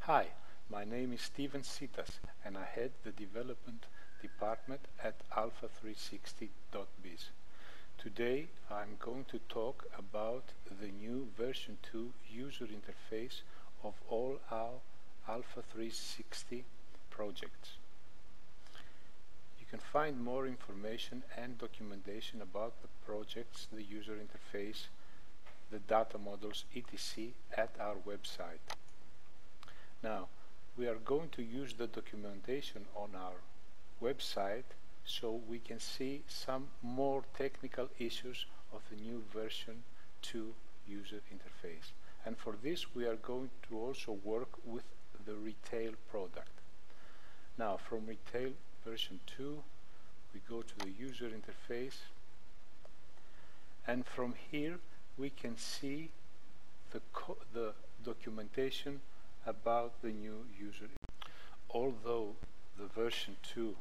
Hi, my name is Steven Sitas and I head the development department at alpha360.biz. Today I'm going to talk about the new version 2 user interface of all our alpha360 projects. You can find more information and documentation about the projects, the user interface, the data models, etc. at our website. Now, we are going to use the documentation on our website so we can see some more technical issues of the new version 2 user interface. And for this we are going to also work with the retail product. Now, from retail version 2 we go to the user interface, and from here we can see the documentation about the new user. Although the version 2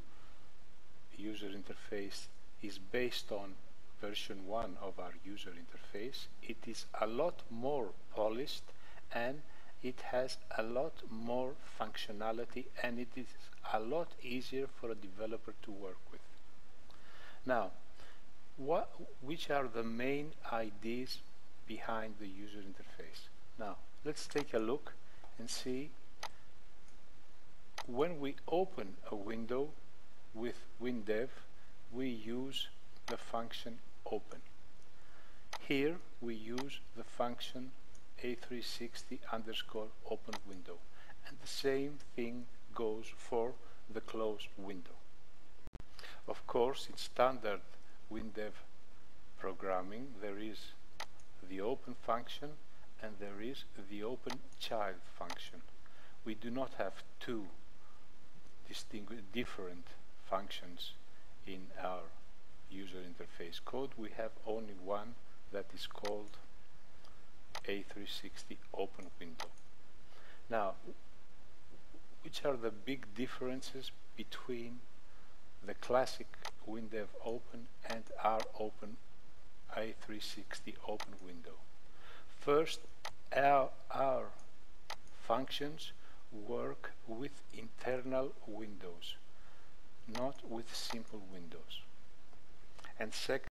user interface is based on version 1 of our user interface, it is a lot more polished and it has a lot more functionality, and it is a lot easier for a developer to work with. Now, which are the main ideas behind the user interface? Now, let's take a look and see. When we open a window with WinDev, we use the function open. Here we use the function a360_open window, and the same thing goes for the close window. Of course, in standard WinDev programming there is the open function and there is the open child function. We do not have two different functions in our user interface code. We have only one that is called A360 open window. Now, which are the big differences between the classic WinDev open and our open A360 open window? First, our functions work with internal windows, not with simple windows. And second,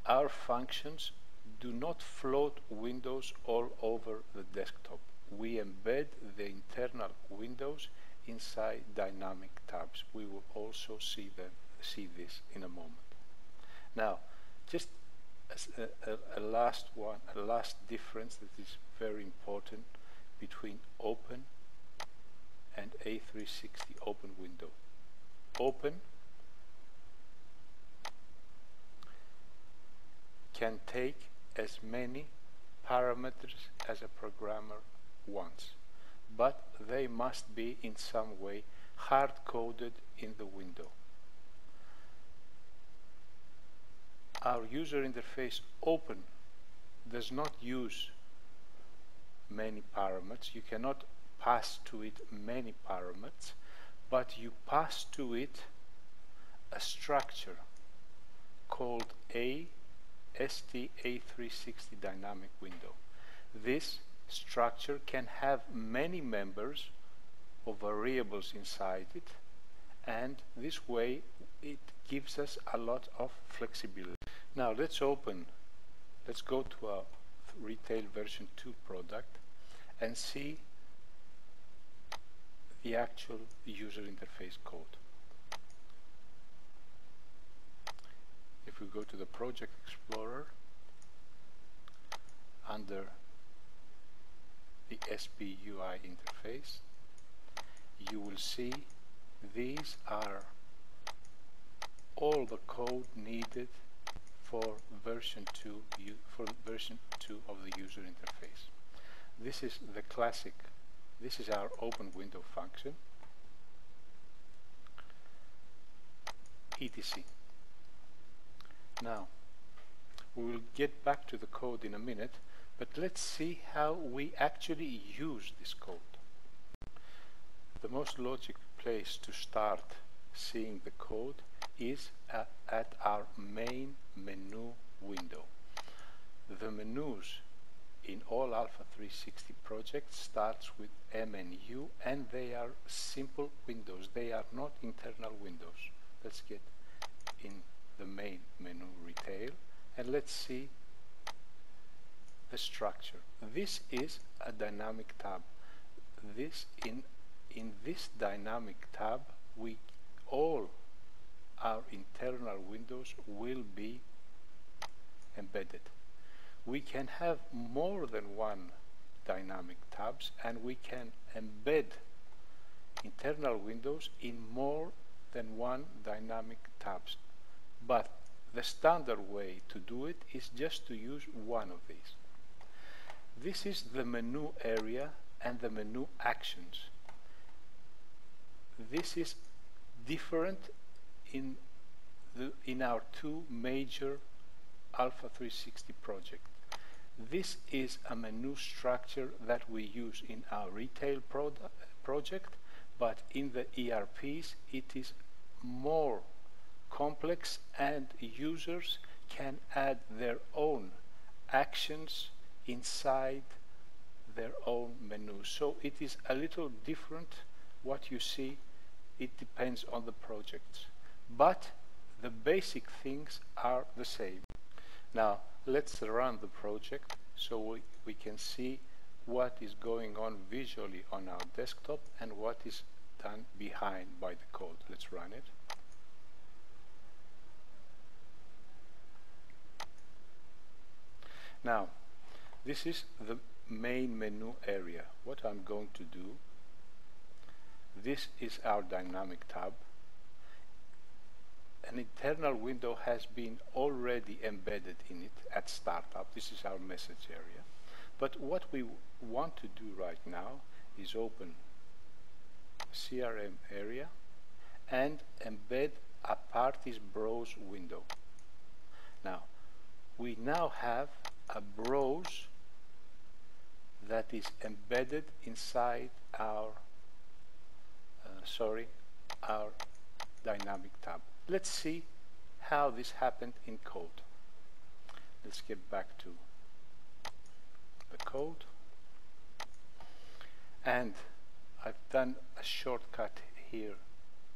our functions do not float windows all over the desktop. We embed the internal windows inside dynamic tabs. We will also see this in a moment. Now, just as a last difference that is very important between open and A360 open window. Open can take as many parameters as a programmer wants, but they must be in some way hard-coded in the window. Our user interface open does not use many parameters. You cannot pass to it many parameters, but you pass to it a structure called STA360 dynamic window. This structure can have many members or variables inside it, and this way it gives us a lot of flexibility. Now let's go to our retail version 2 product and see the actual user interface code. If we go to the Project Explorer, under the SPUI interface, you will see these are all the code needed for version 2 of the user interface. This is the classic. This is our open window function, etc. Now, we will get back to the code in a minute, but let's see how we actually use this code. The most logical place to start seeing the code is at our main menu window. The menus in all alpha360 projects starts with M and U, and they are simple windows. They are not internal windows. Let's get in the main menu retail and let's see the structure. This is a dynamic tab. In this dynamic tab, all our internal windows will be embedded. We can have more than one dynamic tabs, and we can embed internal windows in more than one dynamic tabs. But the standard way to do it is just to use one of these. This is the menu area and the menu actions. This is different in our two major alpha360 projects. This is a menu structure that we use in our retail project, but in the ERPs it is more complex, and users can add their own actions inside their own menu. So it is a little different what you see. It depends on the projects, but the basic things are the same. Now let's run the project so we can see what is going on visually on our desktop and what is done behind by the code. Let's run it. Now this is the main menu area. What I'm going to do, this is our dynamic tab. An internal window has been already embedded in it at startup. This is our message area. But what we want to do right now is open CRM area and embed a parties browse window. Now we now have a browse that is embedded inside our dynamic tab. Let's see how this happened in code. Let's get back to the code, and I've done a shortcut here.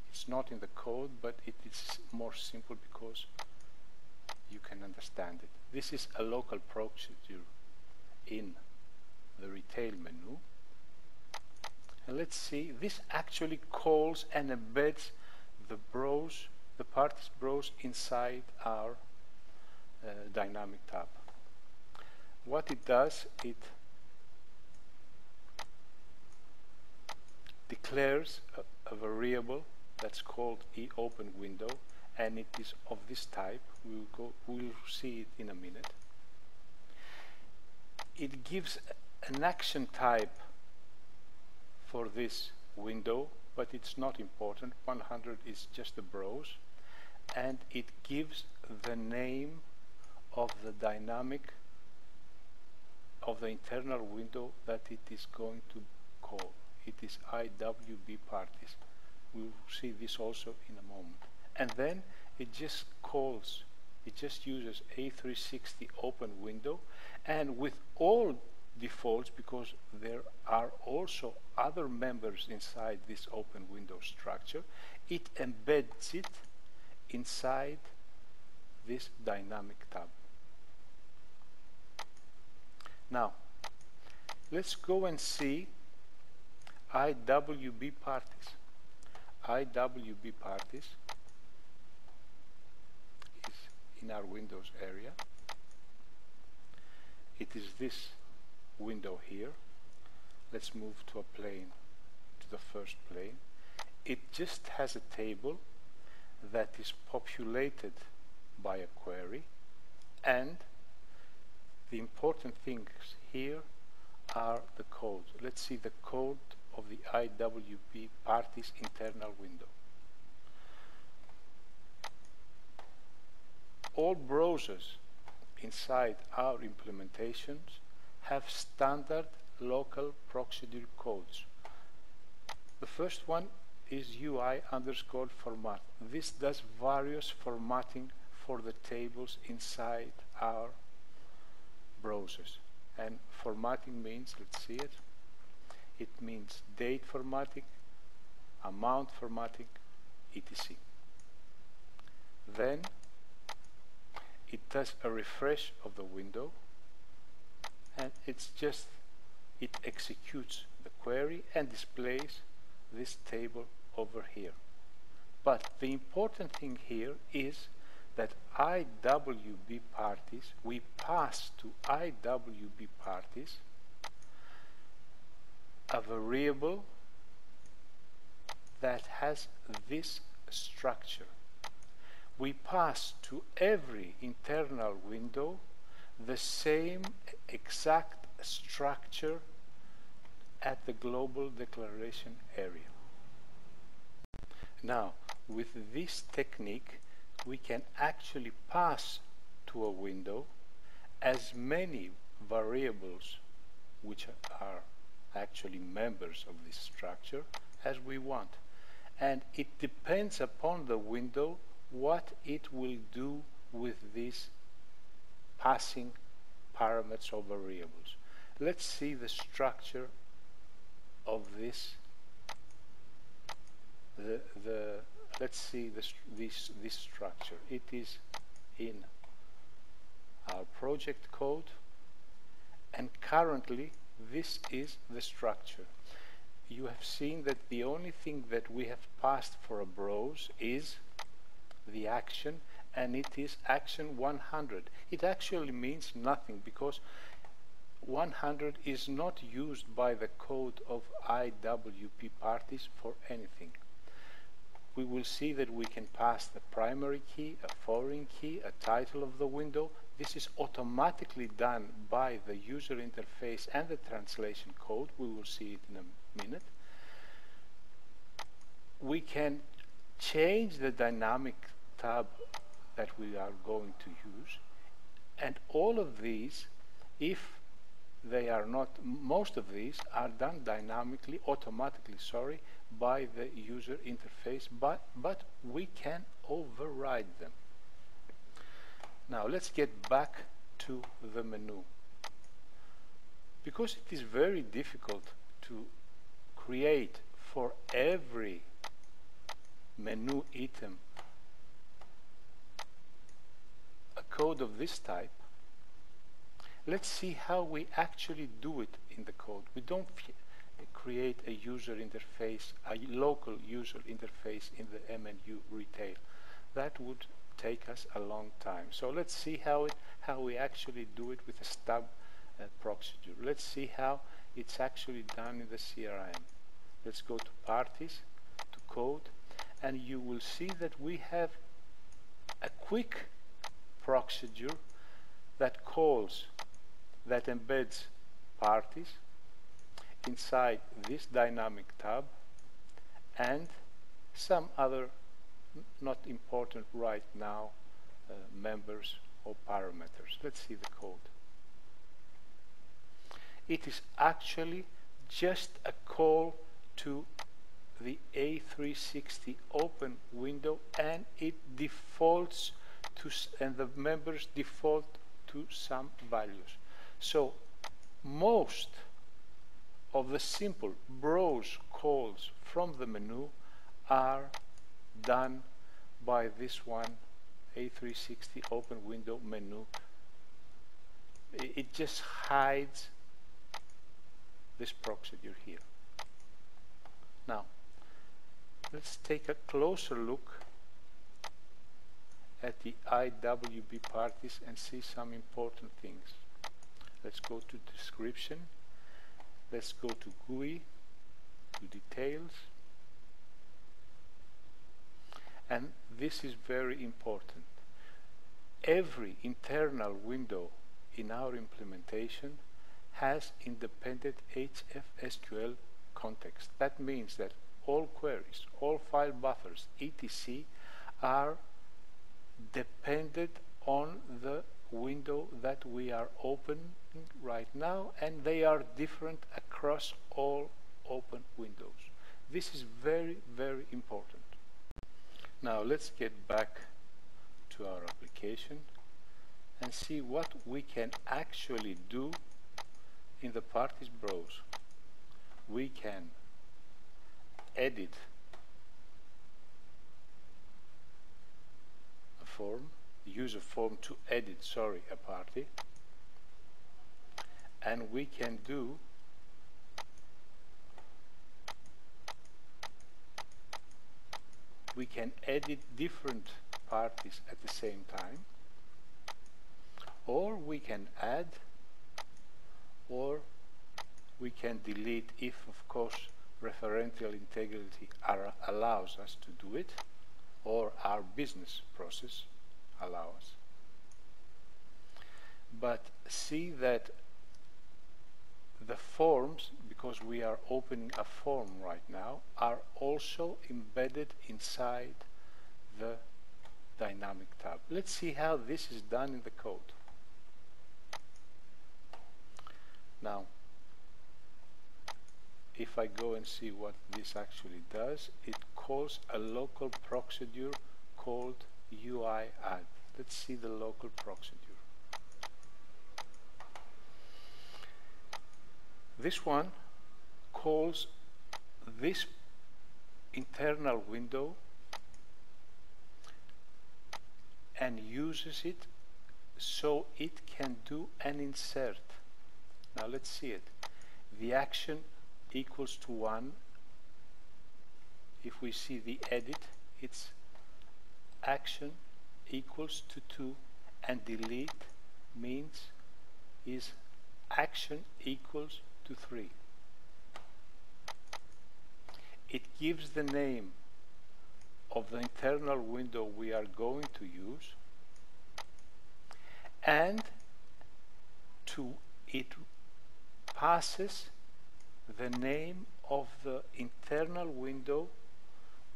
It's not in the code, but it is more simple because you can understand it. This is a local procedure in the retail menu, and let's see, this actually calls and embeds the browse, the parties browse inside our dynamic tab. What it does, it declares a variable that's called eOpenWindow, and it is of this type. We'll see it in a minute. It gives an action type for this window, but it's not important. 100 is just a browse, and it gives the name of the dynamic of the internal window that it is going to call. It is IWB parties. We'll see this also in a moment. And then it just calls, it just uses A360 open window, and with all defaults, because there are also other members inside this open window structure, it embeds it inside this dynamic tab. Now let's go and see IWB parties. IWB parties is in our Windows area. It is this window here. Let's move to a plane, to the first plane. It just has a table that is populated by a query, and the important things here are the code. Let's see the code of the IWB parties internal window. All browsers inside our implementations have standard local procedure codes. The first one is UI_format. This does various formatting for the tables inside our browsers. And formatting means, let's see it, it means date formatting, amount formatting, etc. Then it does a refresh of the window, and it executes the query and displays this table over here. But the important thing here is that IWB parties, we pass to IWB parties a variable that has this structure. We pass to every internal window the same exact structure at the global declaration area. Now, with this technique, we can actually pass to a window as many variables which are actually members of this structure as we want. And it depends upon the window what it will do with these passing parameters or variables. Let's see the structure of this. Let's see this structure. It is in our project code, and currently this is the structure. You have seen that the only thing that we have passed for a browse is the action, and it is action 100. It actually means nothing because 100 is not used by the code of IWP parties for anything. We will see that we can pass the primary key, a foreign key, a title of the window. This is automatically done by the user interface and the translation code. We will see it in a minute. We can change the dynamic tab that we are going to use, and all of these, if they are not, most of these are done dynamically, automatically, sorry, by the user interface, but we can override them. Now let's get back to the menu. Because it is very difficult to create for every menu item a code of this type, let's see how we actually do it in the code. We don't create a user interface, a local user interface in the MNU retail. That would take us a long time. So let's see how we actually do it with a stub procedure. Let's see how it's actually done in the CRM. Let's go to parties, to code, and you will see that we have a quick procedure that embeds parties inside this dynamic tab and some other not important right now members or parameters. Let's see the code. It is actually just a call to the A360 open window, and it defaults to, and the members default to some values. So most of the simple browse calls from the menu are done by this one, A360 open window menu. It just hides this procedure here. Now let's take a closer look at the IWB parties and see some important things. Let's go to description. Let's go to GUI, to details. And this is very important. Every internal window in our implementation has independent HFSQL context. That means that all queries, all file buffers, etc. are dependent on the window that we are opening right now, and they are different across all open windows. This is very, very important. Now let's get back to our application and see what we can actually do in the parties browse, we can edit a form, use a form to edit, a party, and we can edit different parties at the same time, or we can add, or we can delete if, of course, referential integrity allows us to do it, or our business process allows. But see that the forms, because we are opening a form right now, are also embedded inside the dynamic tab. Let's see how this is done in the code. Now, if I go and see what this actually does, it calls a local procedure called UI add. Let's see the local procedure. This one calls this internal window and uses it so it can do an insert. Now let's see it. The action equals to 1. If we see the edit, it's action equals to 2, and delete means is action equals to 3. It gives the name of the internal window we are going to use, and it passes the name of the internal window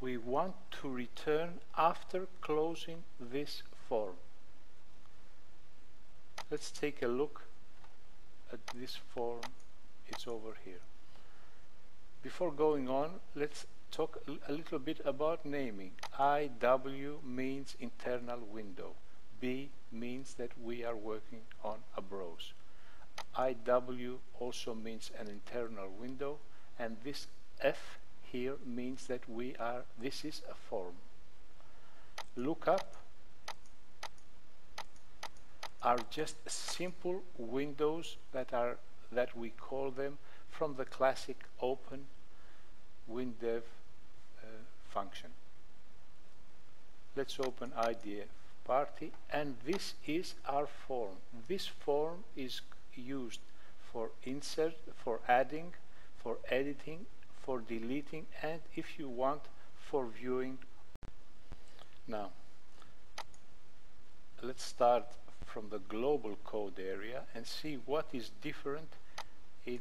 we want to return after closing this form. Let's take a look at this form. It's over here. Before going on, let's talk a little bit about naming. IW means internal window. B means that we are working on a browse. IW also means an internal window, and this F here means that this is a form. Lookup are just simple windows that we call them from the classic open WinDev function. Let's open IDF party, and this is our form. This form is used for insert, for adding, for editing, for deleting, and if you want, for viewing. Now, let's start from the global code area and see what is different in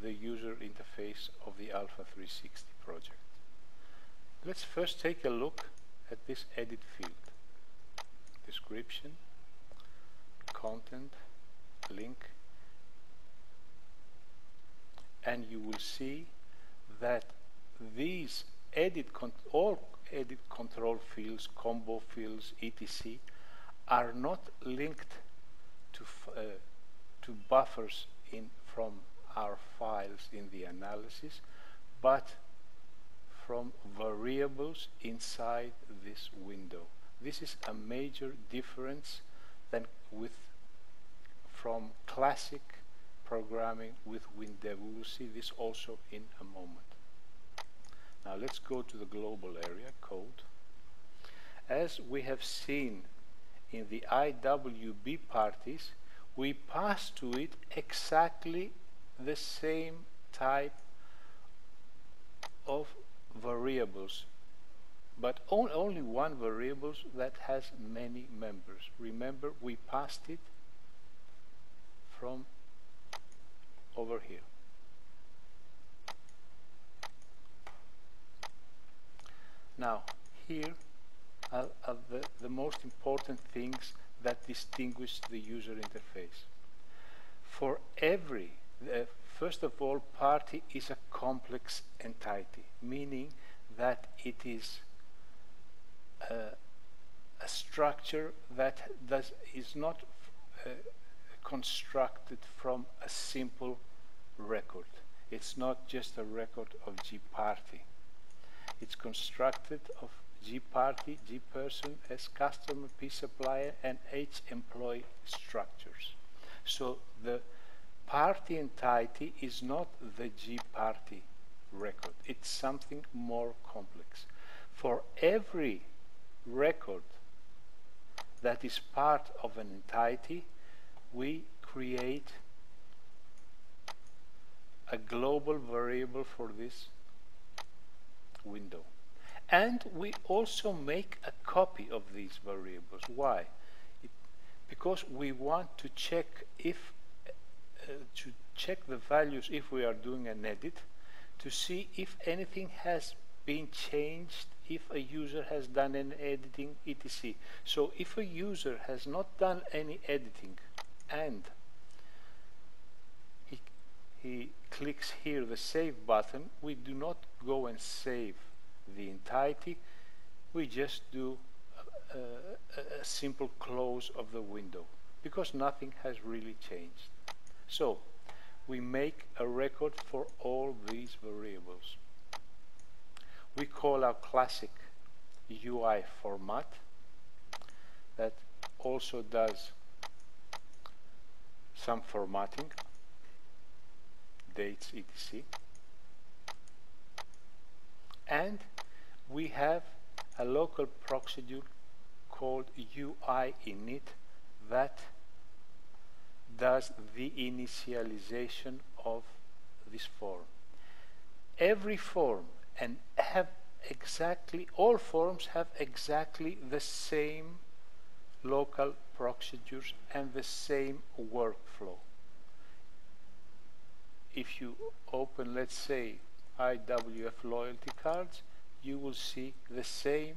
the user interface of the alpha360 project. Let's first take a look at this edit field. Description, content, link, and you will see that these all edit control fields, combo fields, etc. are not linked to buffers from our files in the analysis, but from variables inside this window. This is a major difference from classic programming with WinDev. We will see this also in a moment. Now let's go to the global area, code. As we have seen in the IWB parties, we pass to it exactly the same type of variables, but only one variable that has many members. Remember, we passed it from over here. Now, here are the most important things that distinguish the user interface. For every, first of all, party is a complex entity, meaning that it is a structure that is not constructed from a simple record. It's not just a record of gparty. It's constructed of gparty, gperson, scustomer, psupplier, and hemployee structures. So the party entity is not the gparty record. It's something more complex. For every record that is part of an entity, we create a global variable for this window. And we also make a copy of these variables. Why? Because we want to check if the values if we are doing an edit, to see if anything has been changed, if a user has done an editing, etc. So if a user has not done any editing and he clicks here the save button, we do not go and save the entity, we just do a simple close of the window, because nothing has really changed. So we make a record for all these variables. We call our classic UI format that also does some formatting, dates, etc. And we have a local procedure called UI init that does the initialization of this form. Every form and all forms have exactly the same local procedures and the same workflow. If you open, let's say, IWF loyalty cards, you will see the same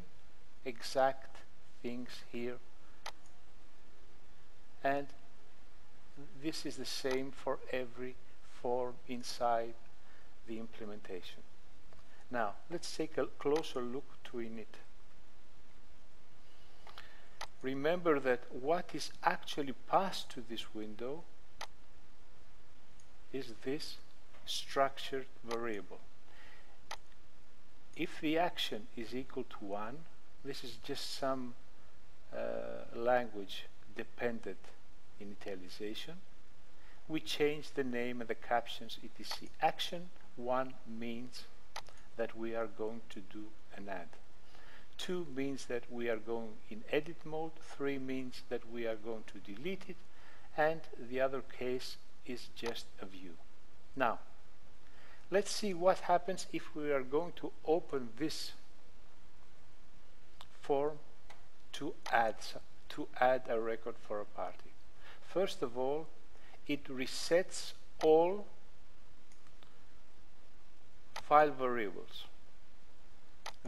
exact things here, and this is the same for every form inside the implementation. Now let's take a closer look to init. Remember that what is actually passed to this window is this structured variable. If the action is equal to 1, this is just some language dependent initialization. We change the name and the captions, etc. Action 1 means that we are going to do an add. 2 means that we are going in edit mode. 3 means that we are going to delete it. And the other case is just a view. Now, let's see what happens if we are going to open this form to add a record for a party. First of all, it resets all file variables.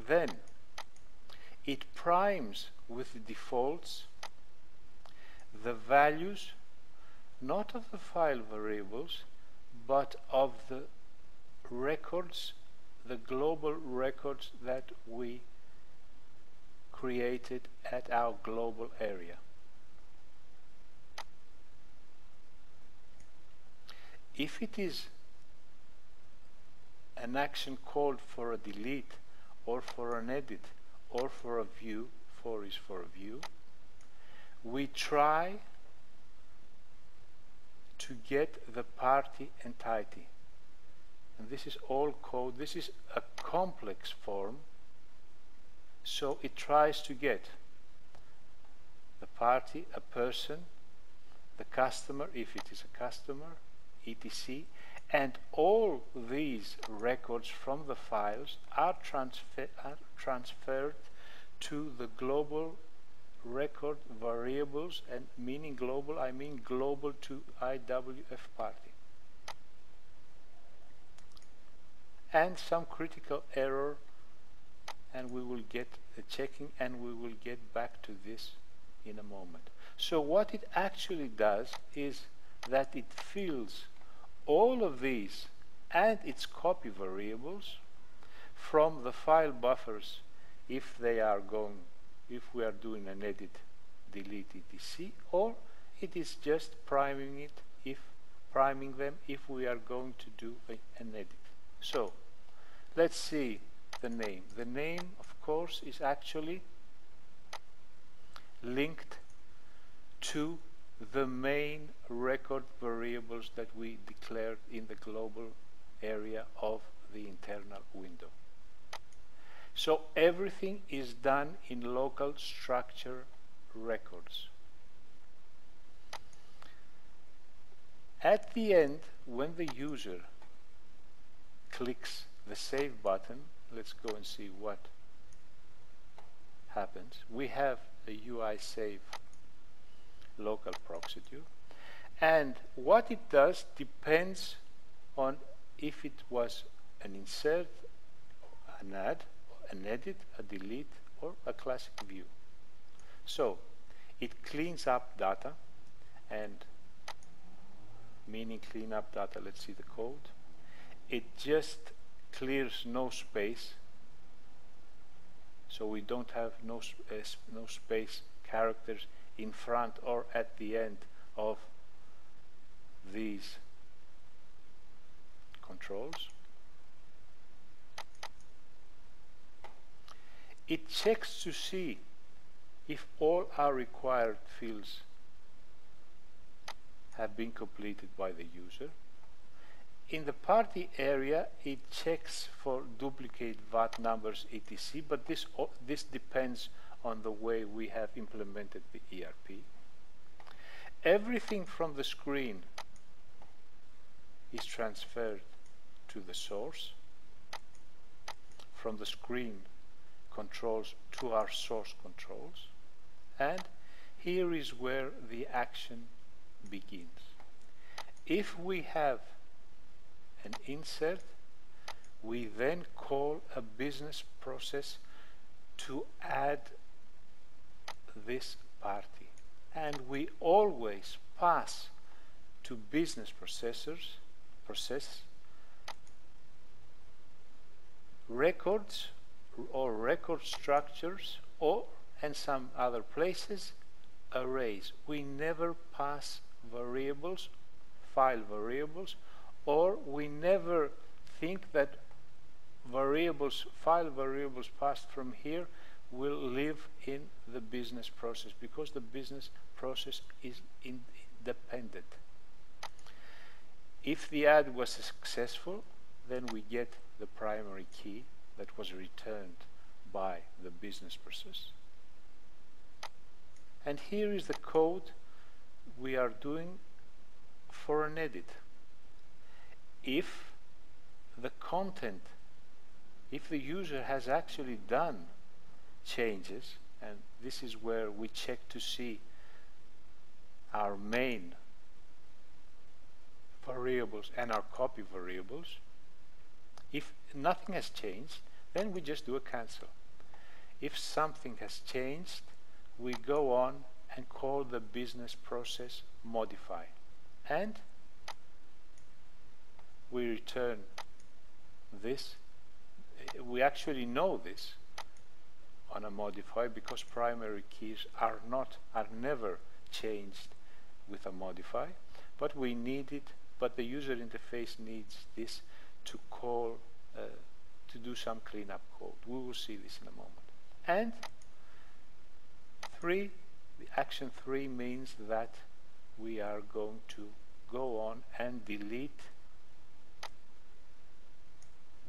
Then it primes with the defaults the values not of the file variables but of the records, the global records that we created at our global area. If it is an action called for a delete or for an edit or for a view, 4 is for a view, we try to get the party entity. And this is all code. This is a complex form, so it tries to get the party, a person, the customer, if it is a customer, etc. And all these records from the files are transferred to the global record variables, and meaning global, I mean global to IWF party. And some critical error, and we will get the checking, and we will get back to this in a moment. So what it actually does is that it fills all of these and its copy variables from the file buffers if they are going, if we are doing an edit, delete, etc., or it is just priming it if priming them if we are going to do an edit. So let's see the name. The name, of course, is actually linked to the main record variables that we declared in the global area of the internal window. So everything is done in local structure records. At the end, when the user clicks the save button, let's go and see what happens. We have a UI save local proxy, and what it does depends on if it was an insert, an add, an edit, a delete, or a classic view. So it cleans up data, and meaning clean up data, let's see the code. It just clears no space, so we don't have no space characters in front or at the end of these controls. It checks to see if all our required fields have been completed by the user. In the party area, it checks for duplicate VAT numbers, etc., but this depends on the way we have implemented the ERP. Everything from the screen is transferred to the source. From the screen controls to our source controls, and here is where the action begins. If we have an insert, we then call a business process to add this party, and we always pass to business process records or record structures, or and some other places arrays. We never pass variables, file variables, or we never think that file variables passed from here will live in the business process, because the business process is independent. If the add was successful, then we get the primary key that was returned by the business process. And here is the code we are doing for an edit. If the content, if the user has actually done changes, and this is where we check to see our main variables and our copy variables. If nothing has changed, then we just do a cancel. If something has changed, we go on and call the business process modify, and we return this. We actually know this on a modify because primary keys are never changed with a modify, but we need it, but the user interface needs this to call to do some cleanup code. We will see this in a moment. And the action 3 means that we are going to go on and delete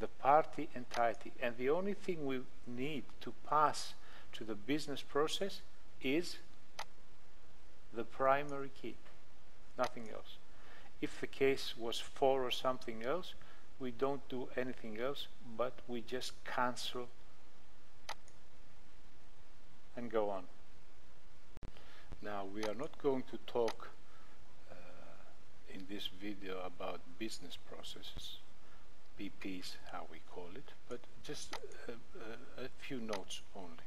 the party entirety, and the only thing we need to pass to the business process is the primary key, nothing else. If the case was 4 or something else, we don't do anything else, but we just cancel and go on. Now, we are not going to talk in this video about business processes, BPs, how we call it, but just a few notes only.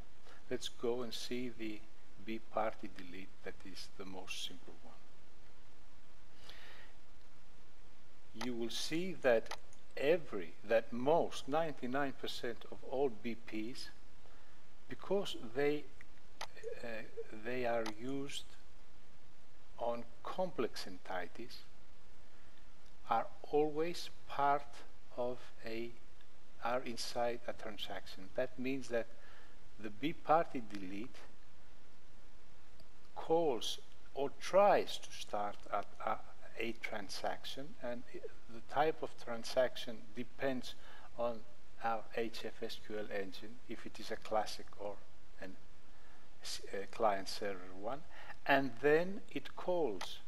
Let's go and see the B party delete, that is the most simple one. You will see that most 99% of all BPs, because they are used on complex entities, are always part of are inside a transaction. That means that the B party delete calls or tries to start at a transaction, and the type of transaction depends on our HFSQL engine, if it is a classic or a client-server one, and then it calls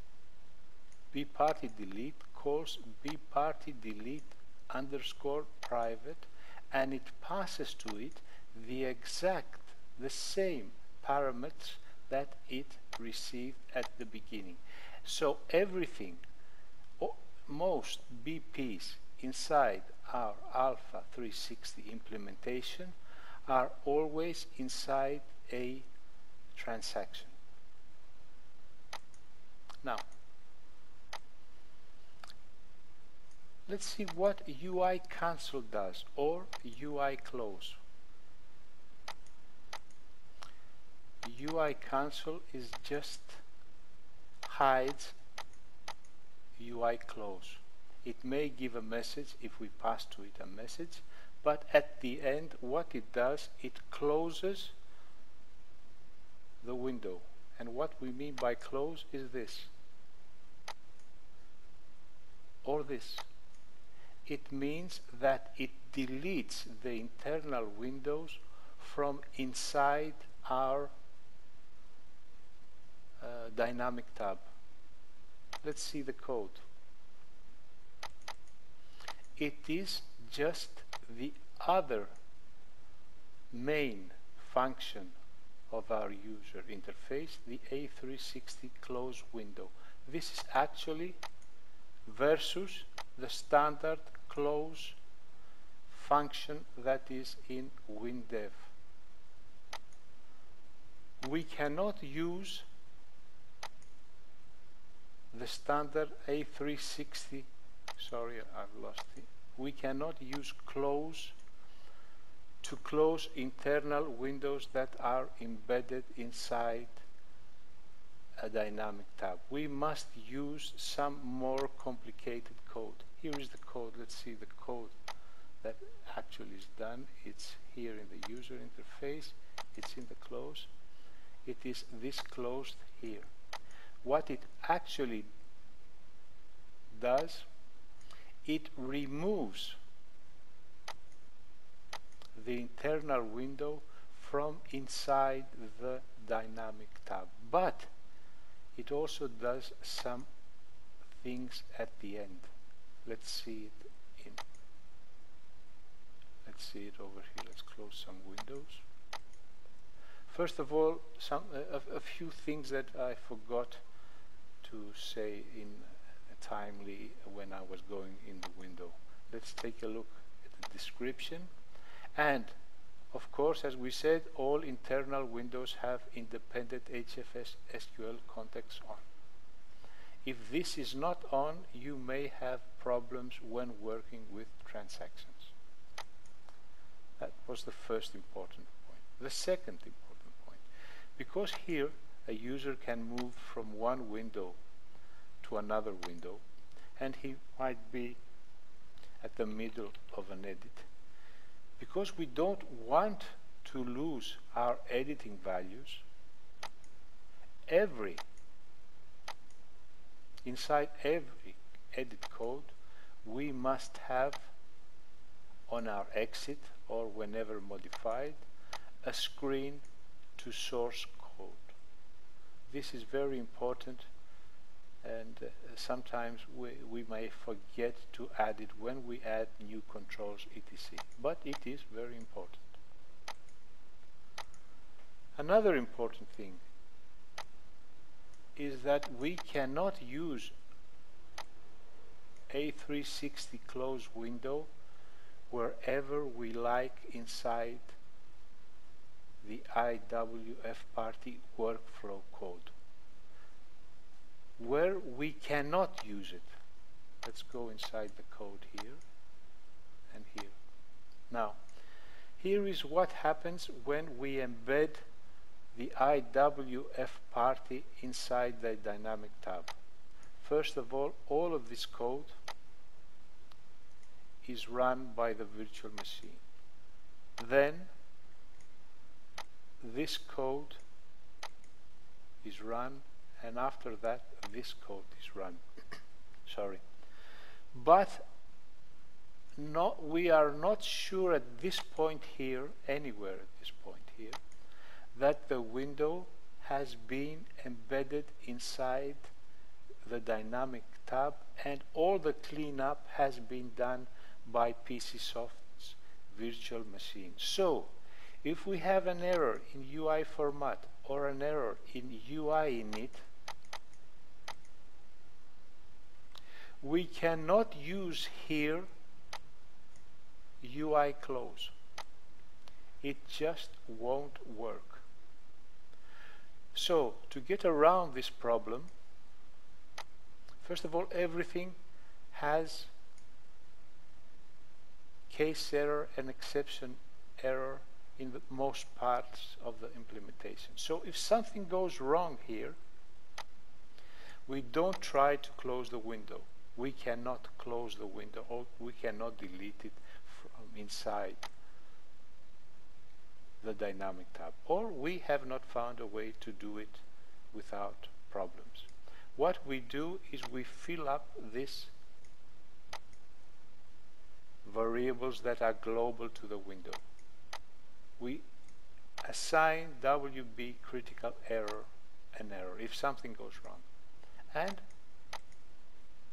bparty delete, calls bparty delete underscore private, and it passes to it the same parameters that it received at the beginning. So everything, most BPs inside our alpha360 implementation are always inside a transaction. Now, let's see what UI cancel does, or UI close. UI cancel is just hides UI close. It may give a message if we pass to it a message, but at the end what it does, it closes the window. And what we mean by close is this or this. It means that it deletes the internal windows from inside our dynamic tab. Let's see the code. It is just the other main function of our user interface, the A360 close window. This is actually versus the standard close function that is in WinDev. We cannot use the standard A360, sorry, I've lost it. We cannot use close to close internal windows that are embedded inside a dynamic tab. We must use some more complicated code. Here is the code. Let's see the code that actually is done. It's here in the user interface. It's in the close. It is this closed here. What it actually does, it removes the internal window from inside the dynamic tab, but it also does some things at the end. Let's see it let's see it over here. Let's close some windows. First of all, a few things that I forgot to say in timely when I was going in the window. Let's take a look at the description. And of course, as we said, all internal windows have independent HFSQL context on. If this is not on, you may have problems when working with transactions. That was the first important point. The second important point, because here a user can move from one window to another window, and he might be at the middle of an edit. Because we don't want to lose our editing values, inside every edit code, we must have on our exit or whenever modified a screen to source code. This is very important, and sometimes we may forget to add it when we add new controls etc. But it is very important. Another important thing is that we cannot use A360 close window wherever we like inside the IWF party workflow code. Where we cannot use it, let's go inside the code here and here. Now, here is what happens when we embed the IWF party inside the dynamic tab. First of all of this code is run by the virtual machine. Then this code is run, and after that this code is run. Sorry. But we are not sure at this point here, anywhere at this point here, that the window has been embedded inside the dynamic tab, and all the cleanup has been done by PCSoft's virtual machine. So if we have an error in UI format or an error in UI init, we cannot use here UI close. It just won't work. So to get around this problem, first of all, everything has case error and exception error in the most parts of the implementation. So if something goes wrong here, we don't try to close the window. We cannot close the window, or we cannot delete it from inside the dynamic tab, or we have not found a way to do it without problems. What we do is we fill up these variables that are global to the window. We assign WB critical error an error if something goes wrong, and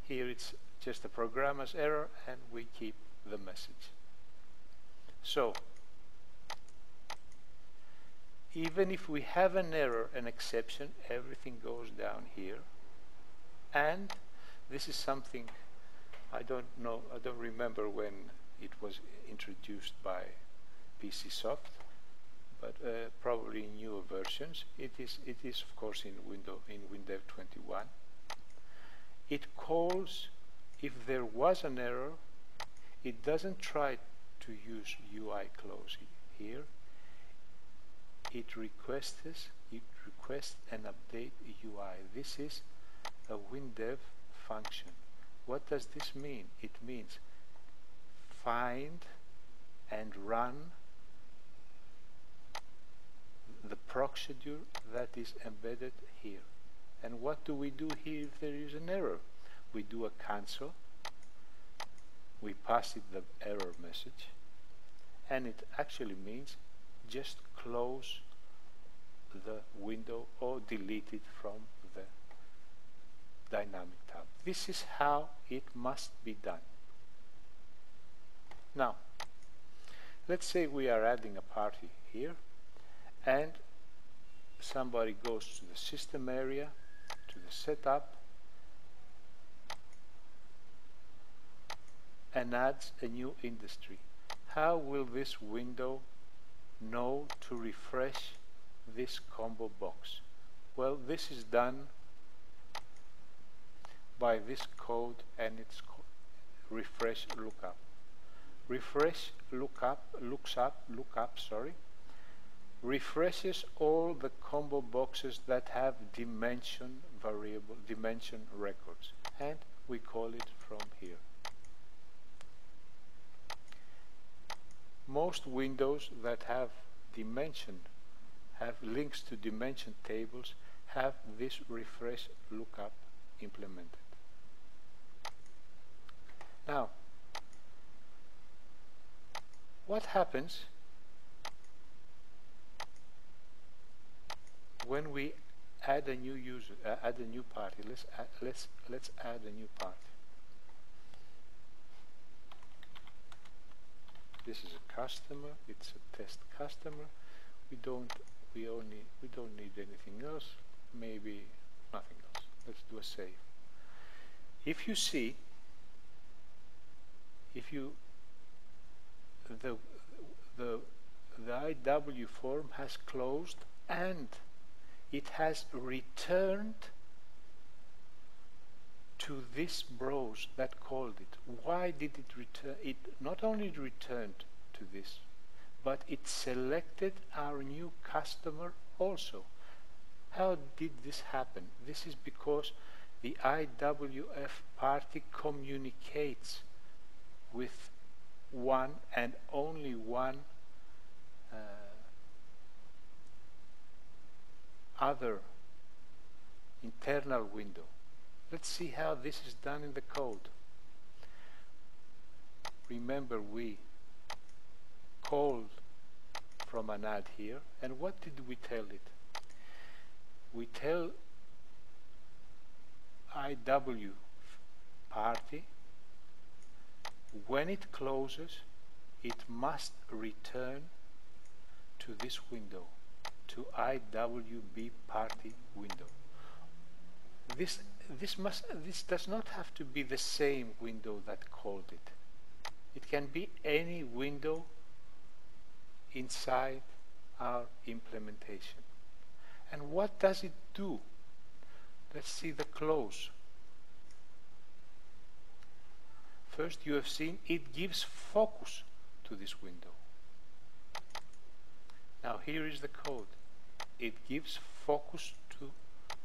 here it's just a programmer's error, and we keep the message. So even if we have an error, an exception, everything goes down here. And this is something I don't know, I don't remember when it was introduced by PCSoft, but probably in newer versions. It is of course in WinDev 21. It calls, if there was an error, it doesn't try to use UI close here. It requests an update UI. This is a WinDev function. What does this mean? It means find and run the procedure that is embedded here. And what do we do here if there is an error? We do a cancel, we pass it the error message, and it actually means just close the window or delete it from the dynamic tab. This is how it must be done. Now, let's say we are adding a party here, and somebody goes to the system area, to the setup, and adds a new industry. How will this window know to refresh this combo box? Well, this is done by this code, and it's called refresh lookup. Refresh lookup refreshes all the combo boxes that have dimension records, and we call it from here. Most windows that have links to dimension tables have this refresh lookup implemented. Now, what happens when we add a new user, add a new party? Let's add a new party. This is a customer. It's a test customer. We don't need anything else. Maybe nothing else. Let's do a save. If you see, the IW form has closed and it has returned to this browse that called it. Why did it return? It not only returned to this, but it selected our new customer also. How did this happen? This is because the IWF party communicates with one and only one other internal window. Let's see how this is done in the code. Remember, we called from an add here, and what did we tell it? We tell IW party, when it closes, it must return to this window, to IWB party window. This does not have to be the same window that called it. It can be any window inside our implementation. And what does it do? Let's see the close. First, you have seen it gives focus to this window. Now here is the code. It gives focus to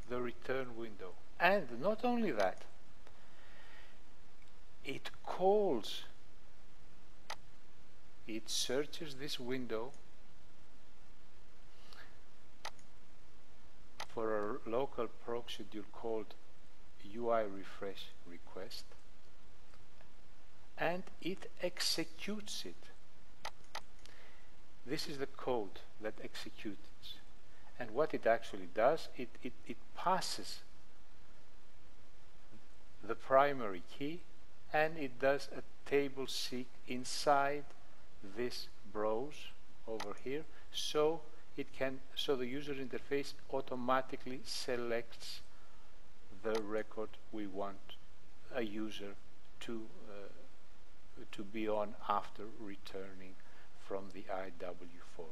the return window. And not only that, it calls, it searches this window for a local procedure called UI refresh request, and it executes it. This is the code that executes. And what it actually does, it passes the primary key, and it does a table seek inside this browse over here, so the user interface automatically selects the record we want a user to be on after returning from the IW4.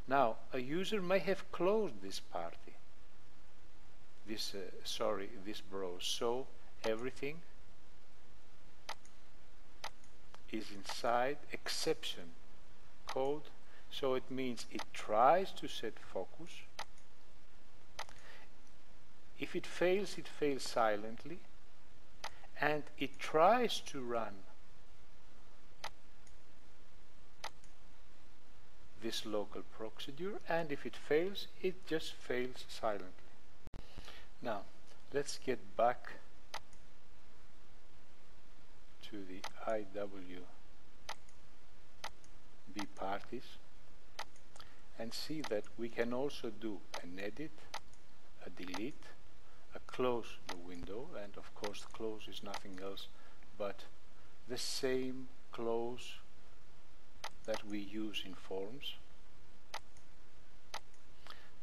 Now, a user may have closed this party, this browse, so everything is inside exception code, so it means it tries to set focus. If it fails silently, and it tries to run this local procedure, and if it fails, it just fails silently. Now, let's get back to the IWB parties and see that we can also do an edit, a delete, a close the window, and of course close is nothing else but the same close that we use in forms.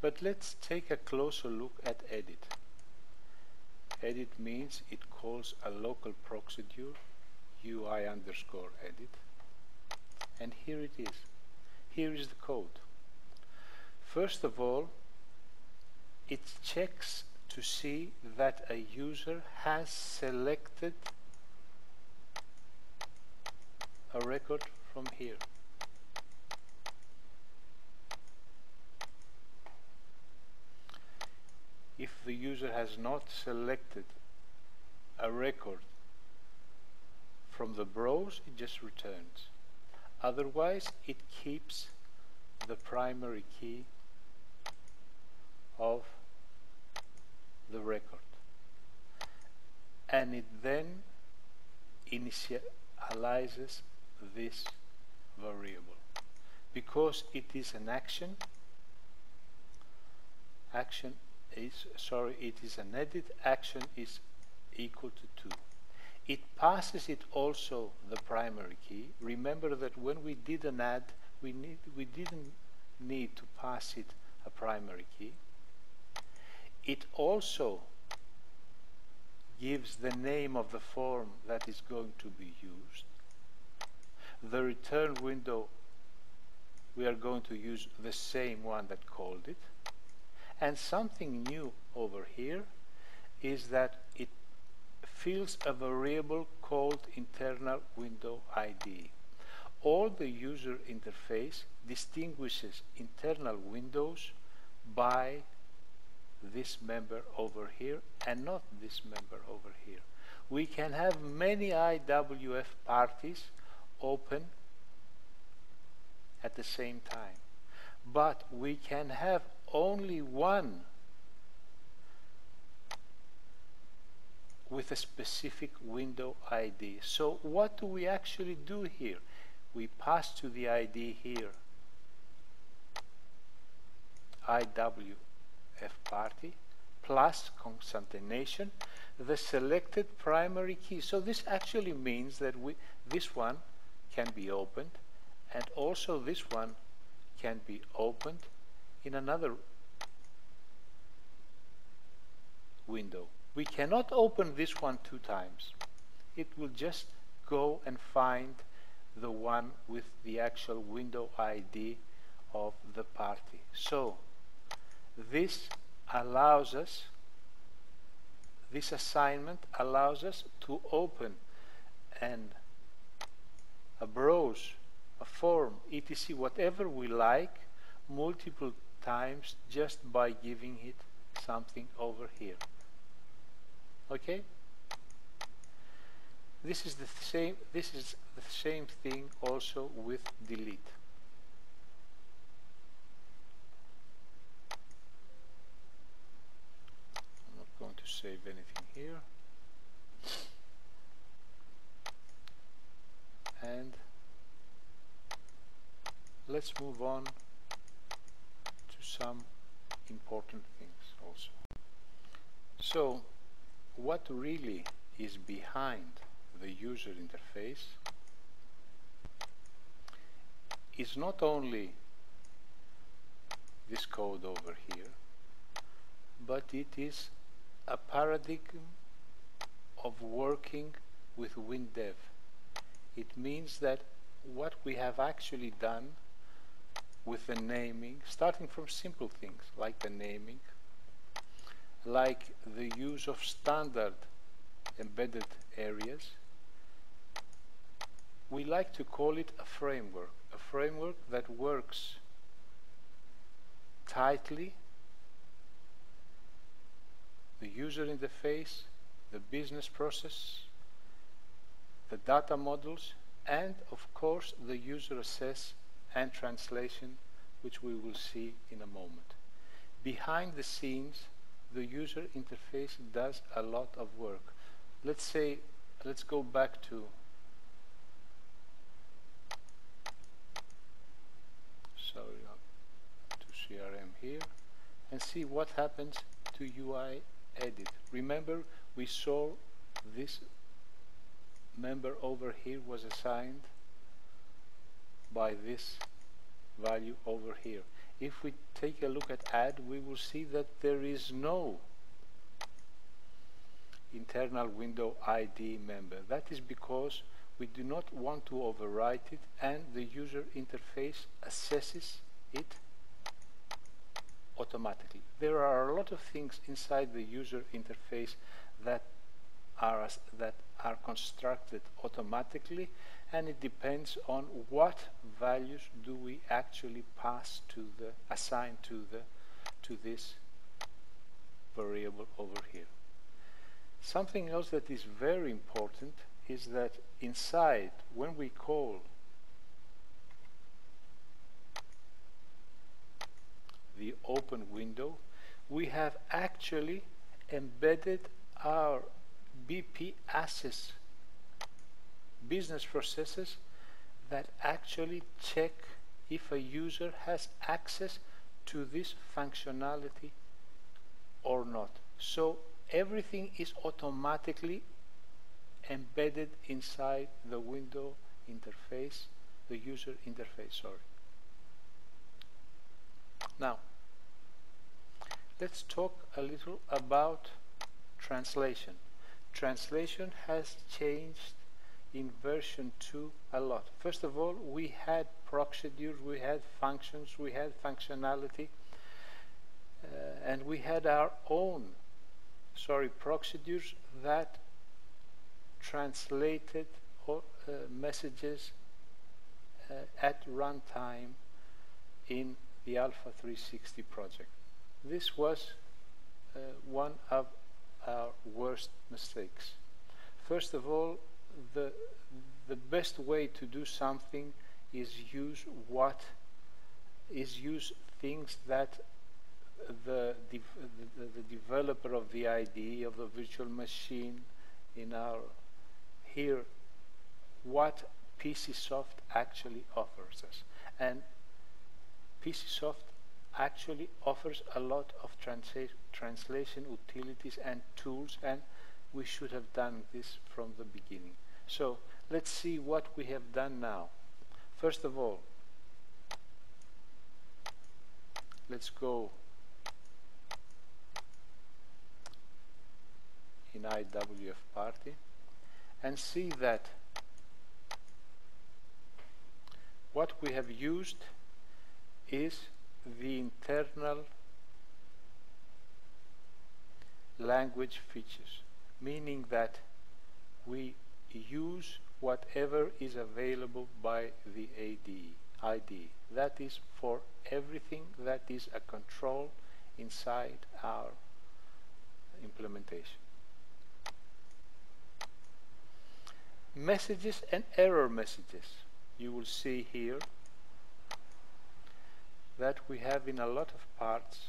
But let's take a closer look at edit. Edit means it calls a local procedure UI_edit, and here it is. Here is the code. First of all, it checks to see that a user has selected a record from here. If the user has not selected a record from the browse, it just returns. Otherwise, it keeps the primary key of the record, and it then initializes this variable. Because it is an action, it is an edit, action is equal to 2. It passes it also the primary key. Remember that when we did an add, we didn't need to pass it a primary key. It also gives the name of the form that is going to be used. The return window, we are going to use the same one that called it. And something new over here is that it fills a variable called internal window ID. All the user interface distinguishes internal windows by this member over here and not this member over here. We can have many IWF parties open at the same time, but we can have only one with a specific window ID. So what do we actually do here? We pass to the ID here IWF party plus concatenation the selected primary key. So this actually means that this one can be opened, and also this one can be opened in another window. We cannot open this one 2 times. It will just go and find the one with the actual window ID of the party. So this allows us, this assignment allows us to open a browse, a form, etc., whatever we like, multiple times just by giving it something over here. Okay? This is the same thing also with delete. I'm not going to save anything here. And let's move on to some important things also. So what really is behind the user interface is not only this code over here, but it is a paradigm of working with WinDev. It means that what we have actually done with the naming, starting from simple things like the naming, like the use of standard embedded areas, we like to call it a framework that works tightly, the user interface, the business process, the data models, and of course the user access and translation, which we will see in a moment. Behind the scenes, the user interface does a lot of work. Let's go back to CRM here and see what happens to UI edit. Remember, we saw this member over here was assigned by this value over here. If we take a look at add, we will see that there is no internal window ID member. That is because we do not want to overwrite it, and the user interface assesses it automatically. There are a lot of things inside the user interface that are constructed automatically, and it depends on what values do we actually pass to assign to this variable over here. Something else that is very important is that inside, when we call the open window, we have actually embedded our BP access business processes that actually check if a user has access to this functionality or not. So everything is automatically embedded inside the window interface, the user interface, sorry. Now, let's talk a little about translation. Translation has changed in version 2 a lot. First of all, we had procedures, we had functions, we had functionality, and we had our own procedures that translated messages at runtime in the alpha360 project. This was one of our worst mistakes. First of all, the best way to do something is use things that the developer of the IDE of the virtual machine here what PCSoft actually offers us. And PCSoft actually offers a lot of translation utilities and tools, and we should have done this from the beginning. So let's see what we have done now. First of all, let's go in IWF Party and see that what we have used is the internal language features, meaning that we use whatever is available by the IDE. That is for everything that is a control inside our implementation. Messages and error messages. You will see here that we have in a lot of parts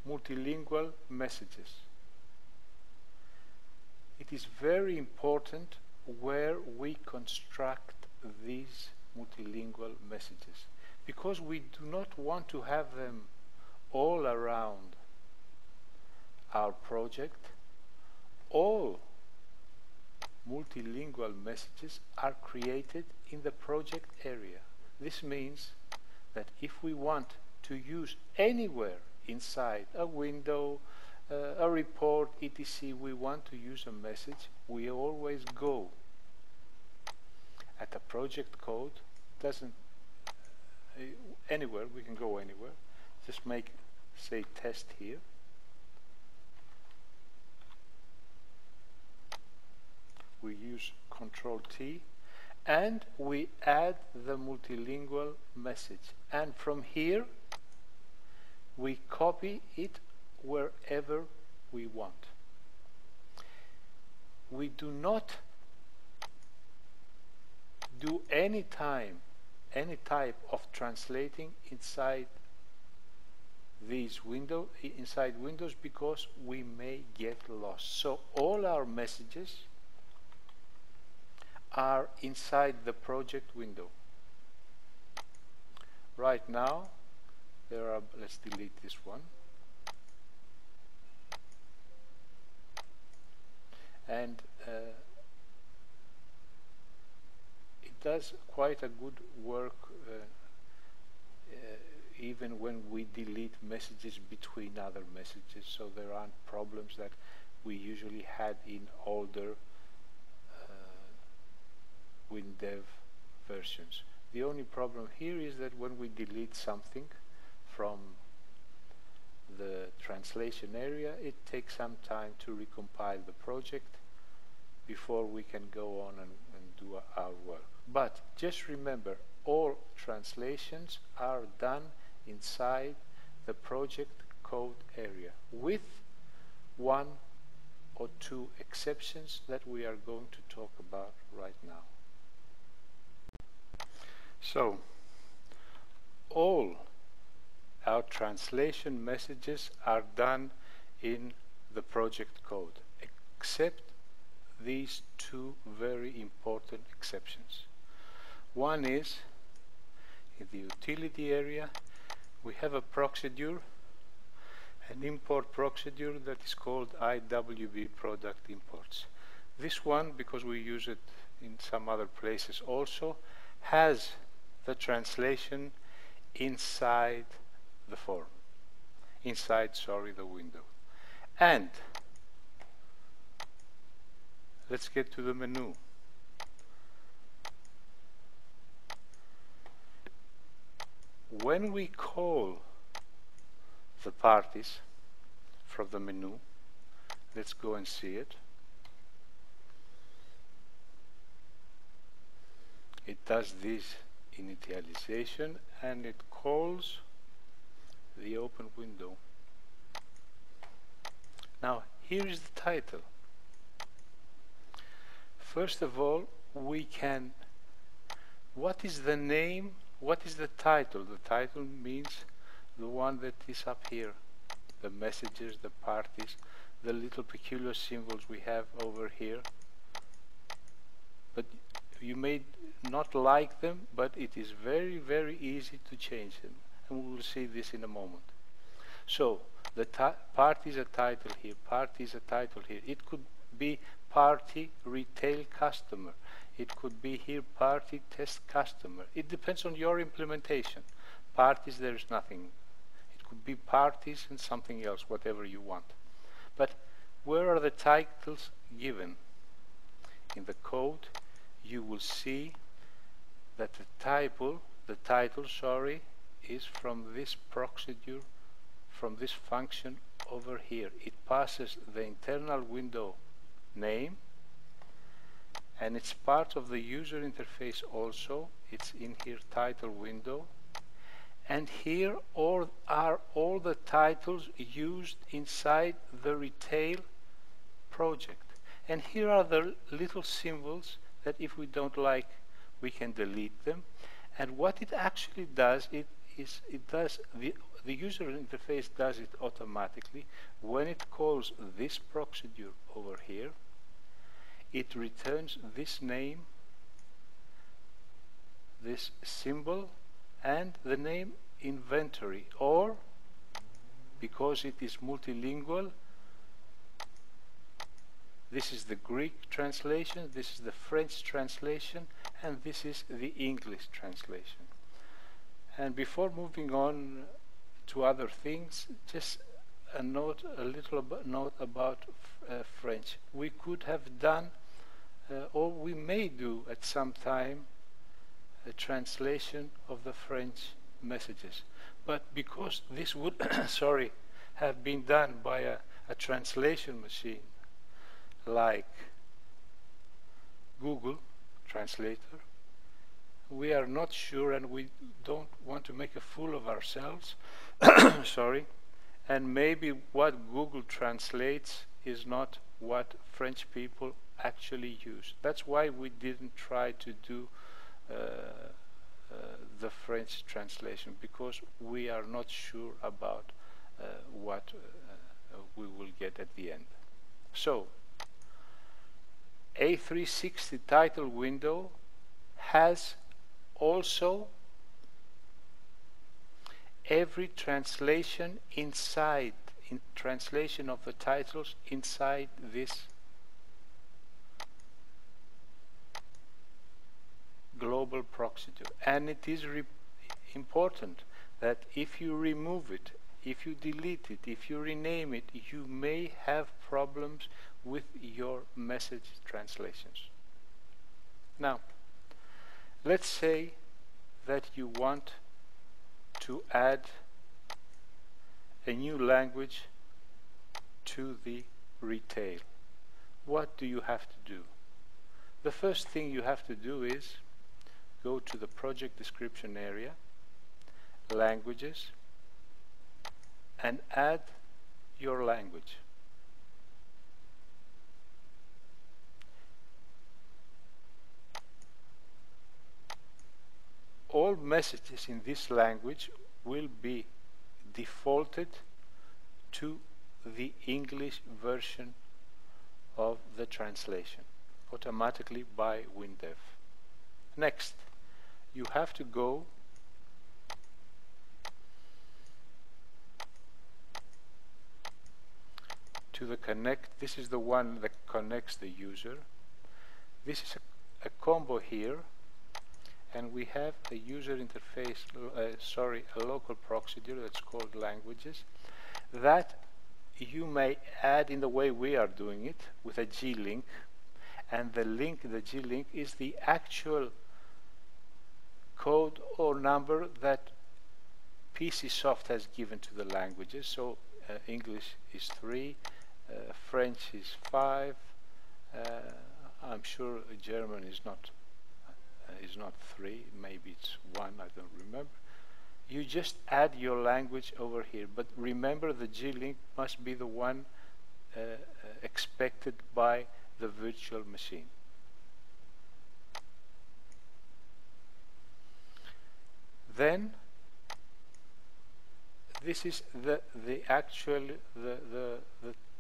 multilingual messages. It is very important where we construct these multilingual messages, because we do not want to have them all around our project. All multilingual messages are created in the project area. This means that if we want to use anywhere inside a window, a report, etc., we want to use a message, we always go at the project code. Doesn't anywhere, we can go anywhere. Just make, say, test here. We use Control T and we add the multilingual message, and from here we copy it wherever we want. We do not do any type of translating inside these windows, because we may get lost. So all our messages are inside the project window. Right now there are, let's delete this one, and it does quite a good work even when we delete messages between other messages, so there aren't problems that we usually had in older WinDev versions. The only problem here is that when we delete something from the translation area, it takes some time to recompile the project before we can go on and do our work. But just remember, all translations are done inside the project code area, with one or two exceptions that we are going to talk about right now. So, all our translation messages are done in the project code, except these two very important exceptions. One is, in the utility area, we have a procedure, an import procedure that is called IWB product imports. This one, because we use it in some other places also, has the translation inside the form, the window. And let's get to the menu. When we call the parties from the menu, let's go and see it. It does this initialization and it calls the open window. Now here is the title. First of all, we can, what is the name, what is the title? The title means the one that is up here, the messages, the parties, the little peculiar symbols we have over here. But you may not like them, but it is very, very easy to change them, and we will see this in a moment. So the party is a title here, party is a title here. It could be party retail customer. It could be here party test customer. It depends on your implementation. Parties, there is nothing. It could be parties and something else, whatever you want. But where are the titles given? In the code, you will see that the title, is from this procedure, from this function over here. It passes the internal window name, and it's part of the user interface also. It's in here, title window, and here are all the titles used inside the retail project. And here are the little symbols that if we don't like, we can delete them. And what it actually does, the user interface does it automatically. When it calls this procedure over here, it returns this name, this symbol, and the name inventory, or because it is multilingual, this is the Greek translation, this is the French translation, and this is the English translation. And before moving on to other things, just a little note about French. We could have done, or we may do at some time, a translation of the French messages. But because this would, have been done by a translation machine, like Google Translator, we are not sure, and we don't want to make a fool of ourselves, and maybe what Google translates is not what French people actually use. That's why we didn't try to do the French translation, because we are not sure about what we will get at the end. So A360 title window has also every translation inside, translation of the titles inside this global procedure. And it is important that if you remove it, if you delete it, if you rename it, you may have problems with your message translations. Now, let's say that you want to add a new language to the retail. What do you have to do? The first thing you have to do is go to the project description area, languages, and add your language. All messages in this language will be defaulted to the English version of the translation automatically by WinDev. Next, you have to go to the connect. This is the one that connects the user. This is a combo here, and we have a user interface, a local procedure that's called languages, that you may add in the way we are doing it with a G-link, and the G-link is the actual code or number that PCSoft has given to the languages. So English is 3, French is 5, I'm sure German is not 3, maybe it's 1, I don't remember. You just add your language over here, but remember the G-link must be the one expected by the virtual machine. Then this is the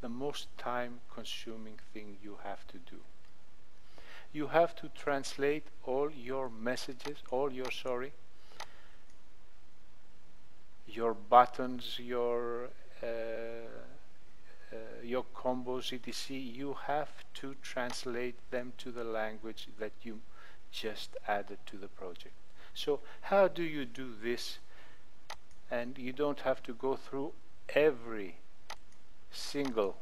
most time-consuming thing you have to do. You have to translate all your messages, your buttons, your combos, etc. You have to translate them to the language that you just added to the project. So how do you do this? And you don't have to go through every single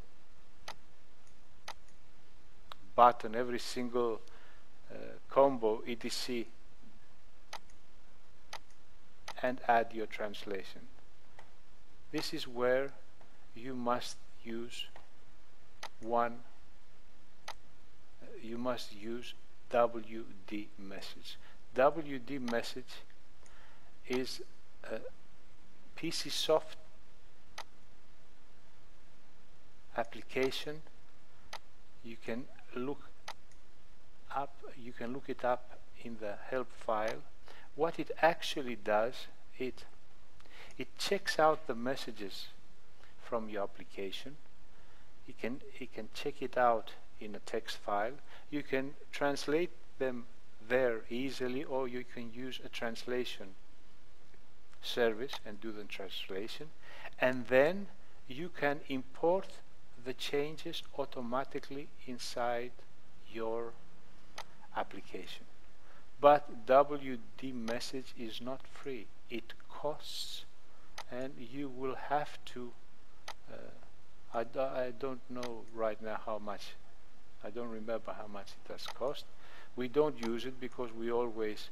button, every single combo, etc. and add your translation. This is where you must use WD message. WD message is a PCSoft application. You can look it up in the help file. What it actually does, it checks out the messages from your application. It can check it out in a text file. You can translate them there easily, or you can use a translation service and do the translation, and then you can import the changes automatically inside your application. But WD message is not free. It costs, and you will have to I don't know right now how much. I don't remember how much it does cost. We don't use it because we always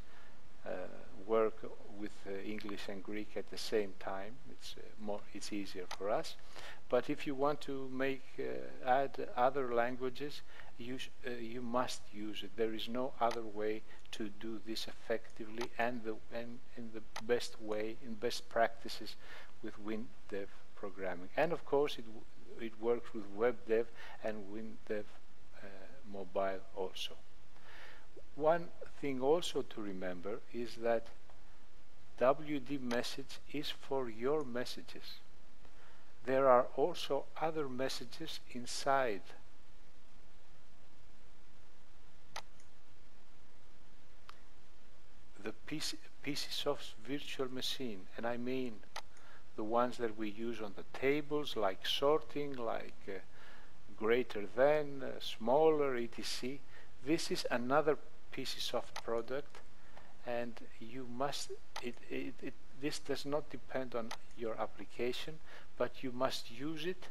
work with English and Greek at the same time. It's easier for us. But if you want to add other languages, you must use it. There is no other way to do this effectively and in the best way, in best practices with WinDev programming. And of course, it works with WebDev and WinDev mobile also. One thing also to remember is that WD message is for your messages. There are also other messages inside the PCSoft virtual machine, and I mean the ones that we use on the tables, like sorting, like greater than, smaller, etc. This is another PCSoft product, and you must. This does not depend on your application, but you must use it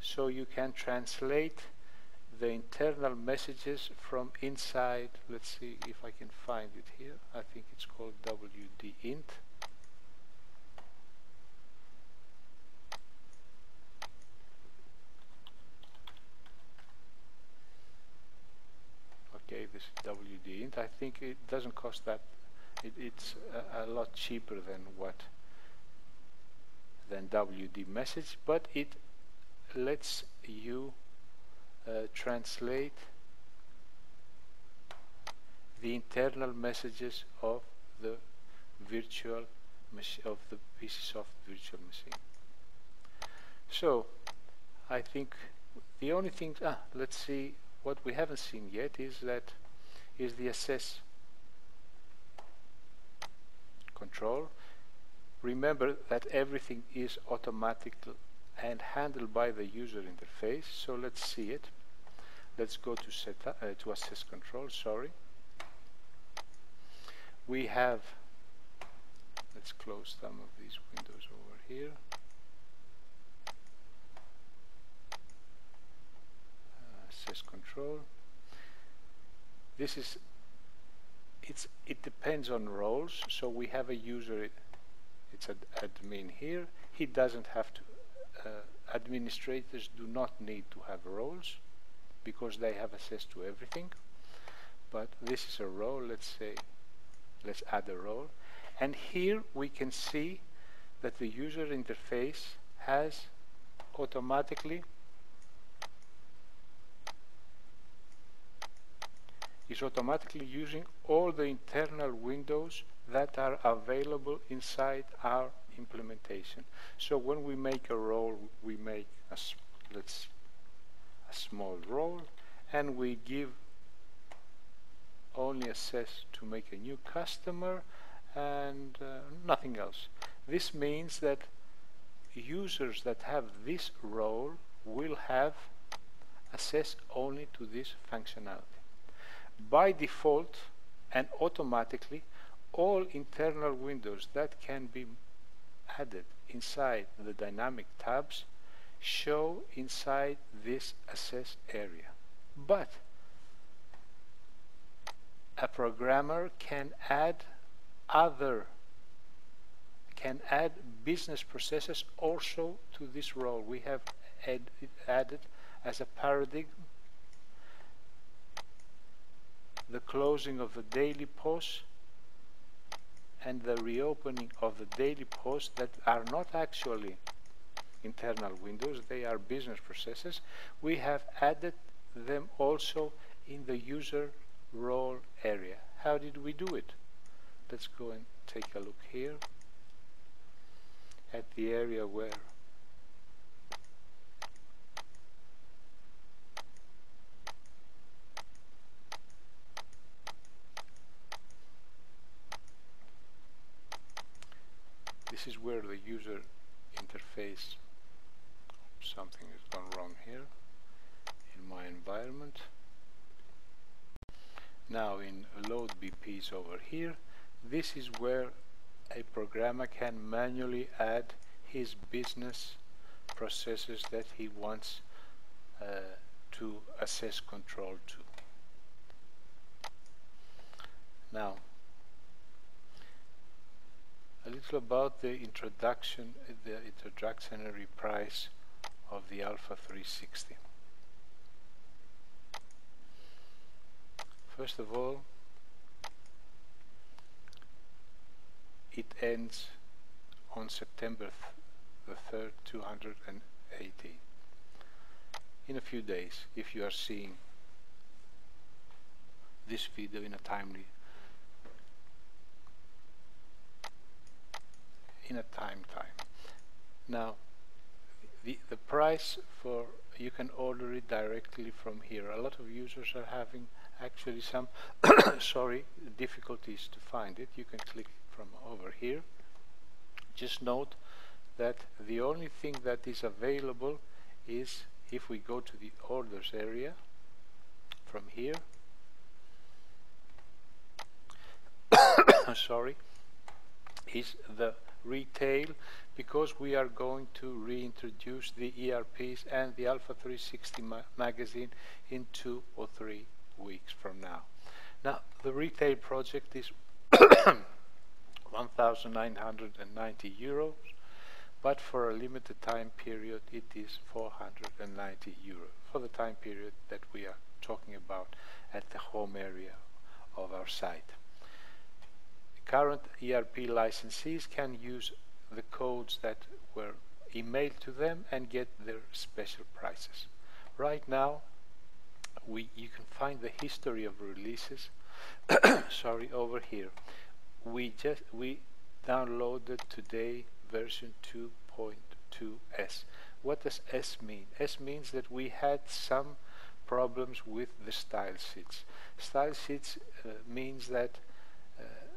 so you can translate the internal messages from inside. Let's see if I can find it here. I think it's called WD int. Okay, this is WD int. I think it doesn't cost that. It's a lot cheaper than WD message, but it lets you translate the internal messages of the virtual of the PCSoft virtual machine. So I think the only thing, let's see, what we haven't seen yet is the assess control. Remember that everything is automatic and handled by the user interface. So let's see it. Let's go to setup to assess control. Sorry. We have. Let's close some of these windows over here. Access control. This is. It depends on roles. So we have a user. It's an admin here. He doesn't have to. Administrators do not need to have roles because they have access to everything. But this is a role. Let's say. Let's add a role. And here we can see that the user interface has automatically is automatically using all the internal windows that are available inside our implementation. So when we make a role, we make a small role, and we give only access to make a new customer and nothing else. This means that users that have this role will have access only to this functionality. By default and automatically, all internal windows that can be added inside the dynamic tabs show inside this access area. But a programmer can add business processes also to this role. We have added as a paradigm the closing of the daily posts and the reopening of the daily posts that are not actually internal windows, they are business processes. We have added them also in the user role area. How did we do it? Let's go and take a look here at the area where this is where the user interface, something has gone wrong here in my environment. Now in load BPs over here, this is where a programmer can manually add his business processes that he wants to access control to. Now, a little about the introductory price of the alpha360. First of all, it ends on September the 3rd, 280. In a few days, if you are seeing this video in a time. Now, the price for, you can order it directly from here. A lot of users are having actually some difficulties to find it. You can click from over here. Just note that the only thing that is available is if we go to the orders area from here. Is the retail, because we are going to reintroduce the ERPs and the alpha360 magazine in 2 or 3 weeks from now. Now, the retail project is 1,990 euros, but for a limited time period it is 490 euros for the time period that we are talking about at the home area of our site. Current ERP licensees can use the codes that were emailed to them and get their special prices. Right now, you can find the history of releases over here. We downloaded today version 2.2s. What does S mean? S means that we had some problems with the style sheets. Style sheets means that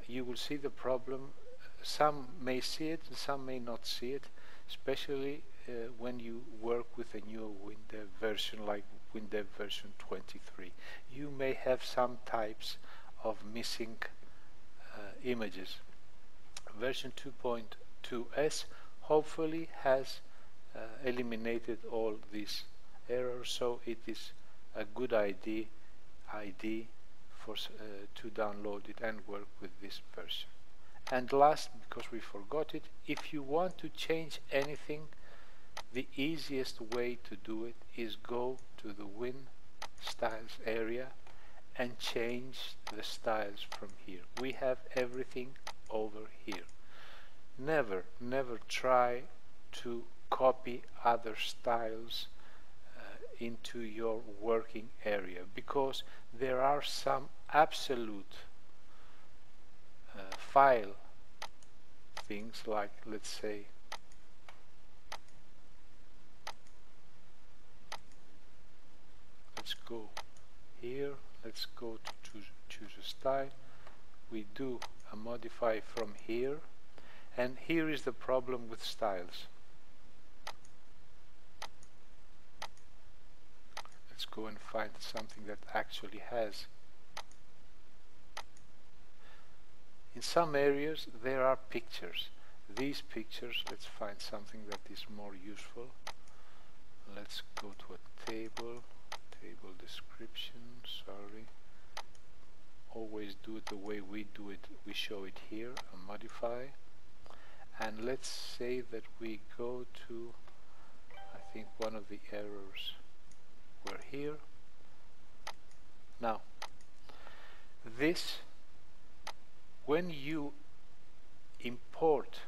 you will see the problem. Some may see it, some may not see it, especially when you work with a new WinDev version like WinDev version 23. You may have some types of missing images. Version 2.2s hopefully has eliminated all these errors, so it is a good idea for to download it and work with this version. And last, because we forgot it, if you want to change anything, the easiest way to do it is go to the Win Styles area and change the styles from here. We have everything over here. Never try to copy other styles into your working area, because there are some absolute file things, like, let's say, let's go here, let's go to choose a style. We do a modify from here, and here is the problem with styles. Let's go and find something that actually has. In some areas there are pictures. These pictures, let's find something that is more useful. Let's go to a table description, sorry. Always do it the way we do it. We show it here, a modify. And let's say that we go to, I think one of the errors were here. Now, this, when you import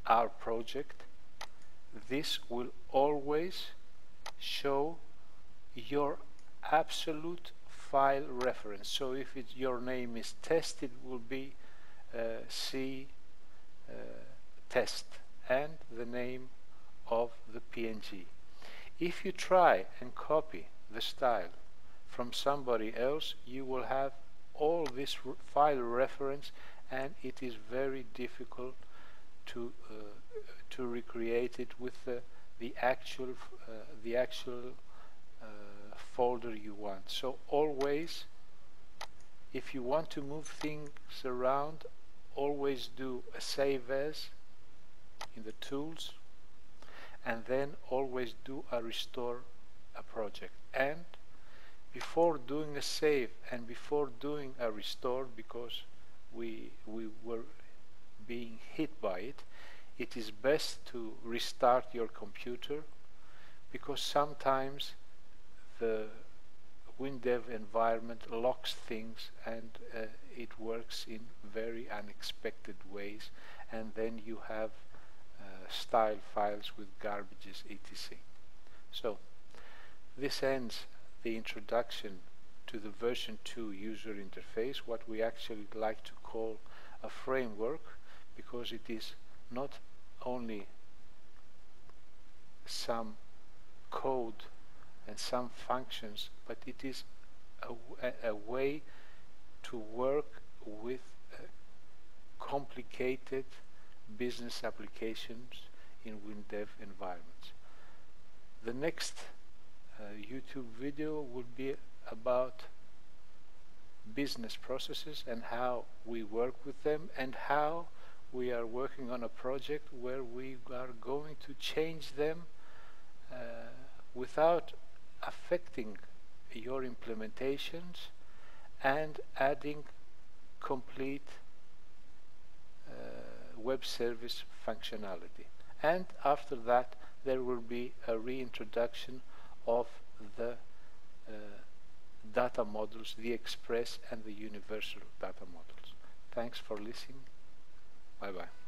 our project, this will always show your absolute file reference. So if your name is test, it will be C test and the name of the PNG. If you try and copy the style from somebody else, you will have all this file reference, and it is very difficult to recreate it with the actual folder you want. So always, if you want to move things around, always do a save as in the tools, and then always do a restore a project. And before doing a save and before doing a restore, because we were being hit by it, it is best to restart your computer, because sometimes the WinDev environment locks things, and it works in very unexpected ways, and then you have style files with garbages, etc. So this ends the introduction to the version 2 user interface, what we actually like to call a framework, because it is not only some code and some functions, but it is a way to work with complicated business applications in WinDev environments. The next YouTube video will be about business processes and how we work with them, and how we are working on a project where we are going to change them without affecting your implementations, and adding complete web service functionality. And after that, there will be a reintroduction of the data models, the express and the universal data models. Thanks for listening. Bye bye.